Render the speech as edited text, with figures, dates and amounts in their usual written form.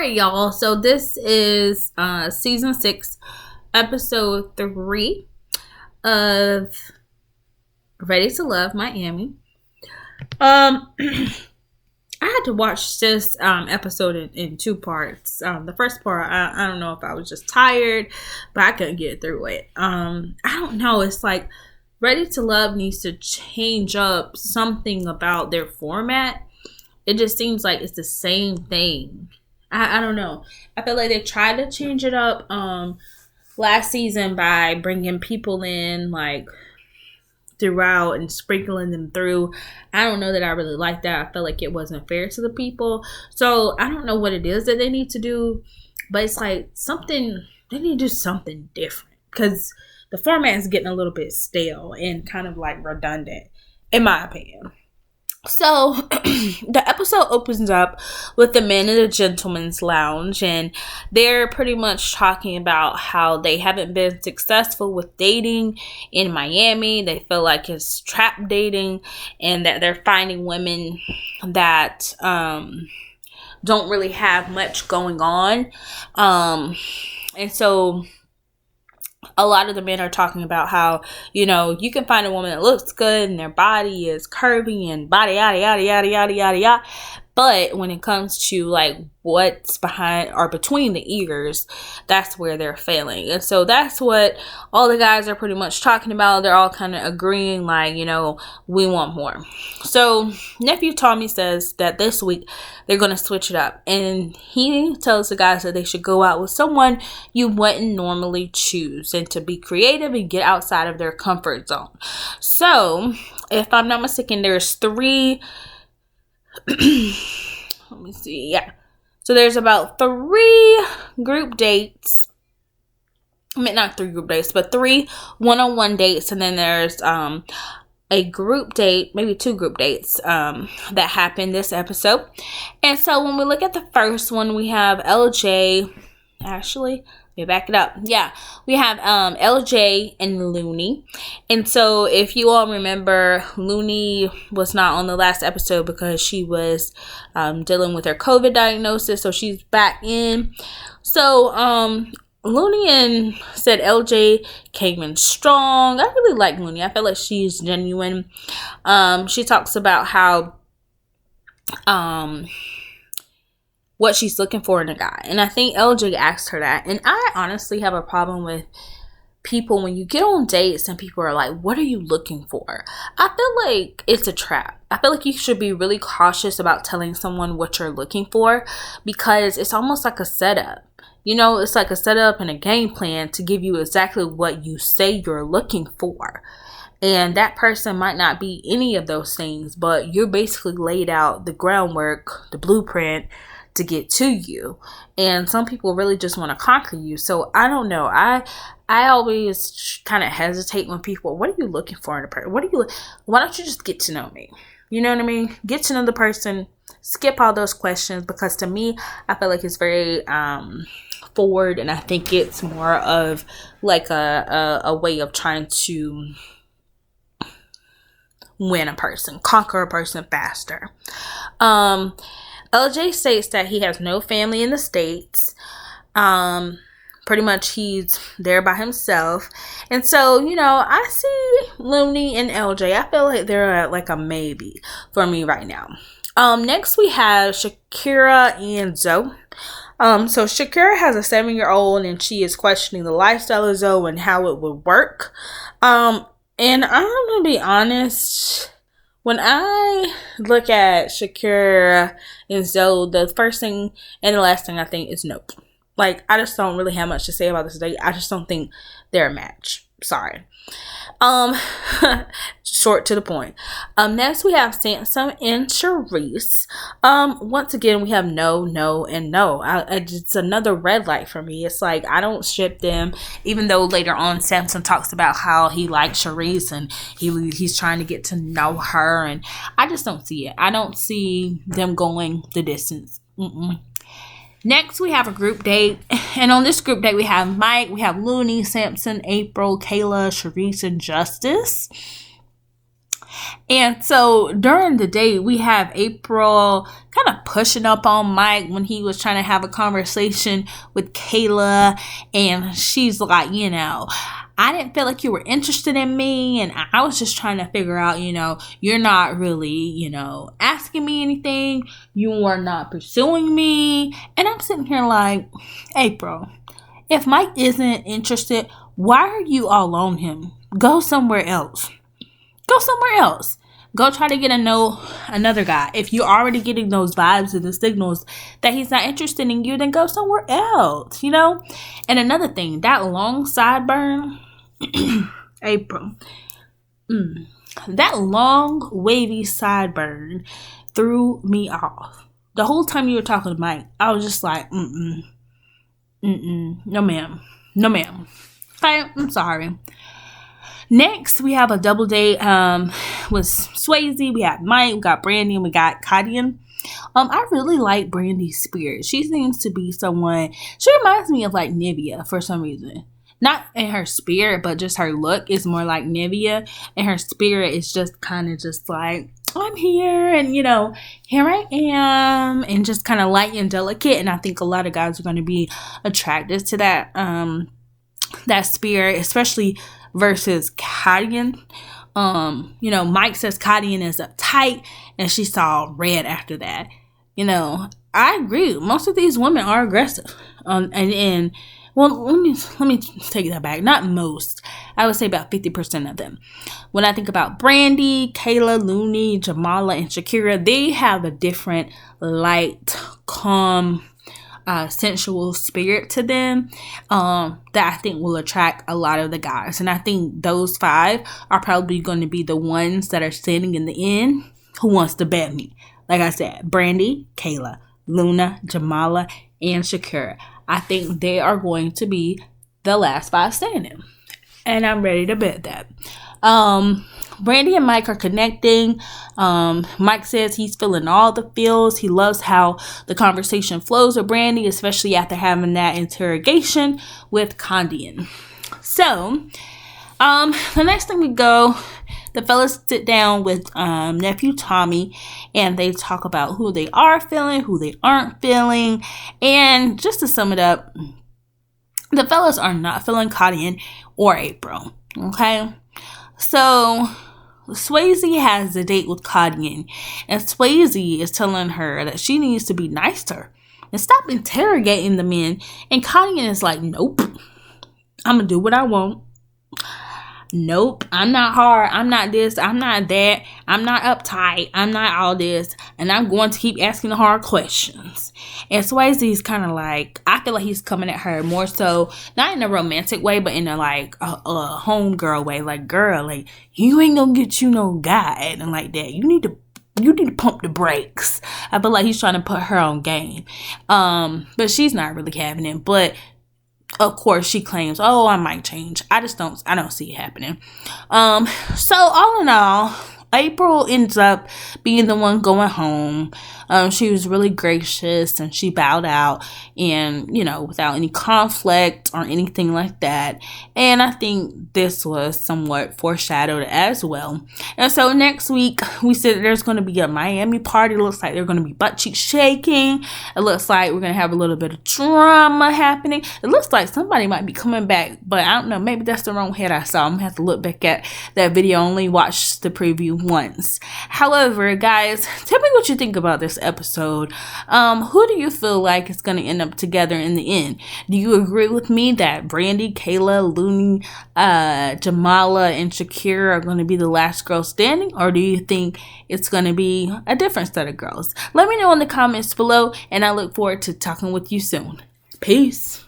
right, y'all. So this is season 6, episode 3 of Ready to Love Miami. I had to watch this episode in 2 parts. The first part, I don't know if I was just tired, but I couldn't get through it. I don't know. It's like Ready to Love needs to change up something about their format. It just seems like it's the same thing. I don't know. I feel like they tried to change it up last season by bringing people in like throughout and sprinkling them through. I don't know that I really like that. I feel like it wasn't fair to the people. So I don't know what it is that they need to do, but it's like they need to do something different because the format is getting a little bit stale and kind of like redundant, in my opinion. So the episode opens up with the men in the gentleman's lounge, and they're pretty much talking about how they haven't been successful with dating in Miami. They feel like it's trap dating and that they're finding women that don't really have much going on. And so a lot of the men are talking about how, you know, you can find a woman that looks good and their body is curvy and body yada yada yada yada yada yada. But when it comes to like what's behind or between the ears, that's where they're failing. And so that's what all the guys are pretty much talking about. They're all kind of agreeing like, you know, we want more. So nephew Tommy says that this week they're going to switch it up. And he tells the guys that they should go out with someone you wouldn't normally choose and to be creative and get outside of their comfort zone. So if I'm not mistaken, there's 3... let me see. Yeah. So there's about 3 group dates. I mean, not 3 group dates, but 3 one-on-one dates. And then there's a group date, maybe 2 group dates that happened this episode. And so when we look at the first one, we have LJ. Actually, let me back it up. Yeah, we have LJ and Looney. And so if you all remember, Looney was not on the last episode because she was dealing with her COVID diagnosis. So she's back in. So Looney and said LJ came in strong. I really like Looney. I feel like she's genuine. She talks about how what she's looking for in a guy. And I think LJ asked her that. And I honestly have a problem with people when you get on dates and people are like, what are you looking for? I feel like it's a trap. I feel like you should be really cautious about telling someone what you're looking for because it's almost like a setup. You know, it's like a setup and a game plan to give you exactly what you say you're looking for. And that person might not be any of those things, but you're basically laid out the groundwork, the blueprint to get to you. And some people really just want to conquer you. So I don't know. I always kind of hesitate when people, what are you looking for in a person? Why don't you just get to know me? You know what I mean? Get to know the person. Skip all those questions because to me, I feel like it's very forward, and I think it's more of like a way of trying to win a person, conquer a person faster. LJ states that he has no family in the States. Pretty much he's there by himself. And so, you know, I see Looney and LJ. I feel like they're like a maybe for me right now. Next we have Shakira and Zoe. So Shakira has a 7-year-old and she is questioning the lifestyle of Zoe and how it would work. And I'm going to be honest. When I look at Shakira and Zoe, the first thing and the last thing I think is nope. Like, I just don't really have much to say about this date. I just don't think they're a match. Sorry. Short to the point. Next we have Sansom and Charisse. Once again, we have no, and no. It's another red light for me. It's like, I don't ship them, even though later on Sansom talks about how he likes Charisse and he's trying to get to know her, and I just don't see it. I don't see them going the distance. Next, we have a group date. And on this group date, we have Mike, we have Looney, Samson, April, Kayla, Charisse, and Justice. And so during the day, we have April kind of pushing up on Mike when he was trying to have a conversation with Kayla. And she's like, I didn't feel like you were interested in me. And I was just trying to figure out, you're not really, asking me anything. You are not pursuing me. And I'm sitting here like, April, if Mike isn't interested, why are you all on him? Go somewhere else. Go somewhere else. Go try to get to know another guy. If you're already getting those vibes and the signals that he's not interested in you, then go somewhere else, And another thing, that long sideburn, April, that long wavy sideburn threw me off. The whole time you were talking to Mike, I was just like, no ma'am. Okay, I'm sorry. Next, we have a double date with Swayze. We have Mike, we got Brandy, and we got Kadian. I really like Brandy's spirit. She seems to be someone, she reminds me of like Nivea for some reason. Not in her spirit, but just her look is more like Nivea. And her spirit is just kind of just like, I'm here and, here I am. And just kind of light and delicate. And I think a lot of guys are going to be attracted to that spirit, especially versus Kadian. Mike says Kadian is uptight and she saw red after that. I agree. Most of these women are aggressive. Well, let me take that back. Not most. I would say about 50% of them. When I think about Brandy, Kayla, Looney, Jamala, and Shakira, they have a different light, calm, sensual spirit to them that I think will attract a lot of the guys. And I think those 5 are probably going to be the ones that are standing in the end who wants to bet me. Like I said, Brandy, Kayla, Luna, Jamala, and Shakira. I think they are going to be the last 5 standing. And I'm ready to bet that. Brandy and Mike are connecting. Mike says he's feeling all the feels. He loves how the conversation flows with Brandy, especially after having that interrogation with Kadian. So, the next thing we go, the fellas sit down with nephew Tommy and they talk about who they are feeling, who they aren't feeling. And just to sum it up, the fellas are not feeling Kadian or April. Okay? So Swayze has a date with Kadian, and Swayze is telling her that she needs to be nice to her and stop interrogating the men. And Kadian is like, nope, I'm gonna do what I want. Nope, I'm not hard. I'm not this. I'm not that. I'm not uptight. I'm not all this. And I'm going to keep asking the hard questions. And Swayze's kind of like, I feel like he's coming at her more so, not in a romantic way, but in a like a homegirl way. Like, girl, like, you ain't gonna get you no guy acting like that. You need to pump the brakes. I feel like he's trying to put her on game. But she's not really having it. But of course, she claims, oh, I might change. I don't see it happening. So all in all, April ends up being the one going home. She was really gracious and she bowed out and, without any conflict or anything like that. And I think this was somewhat foreshadowed as well. And so next week, we said there's going to be a Miami party. It looks like they're going to be butt cheeks shaking. It looks like we're going to have a little bit of drama happening. It looks like somebody might be coming back, but I don't know. Maybe that's the wrong head I saw. I'm going to have to look back at that video. I only watched the preview once. However, guys, tell me what you think about this episode. Who do you feel like is going to end up together in the end? Do you agree with me that Brandy, Kayla, Looney, Jamala, and Shakira are going to be the last girl standing? Or do you think it's going to be a different set of girls? Let me know in the comments below, and I look forward to talking with you soon. Peace.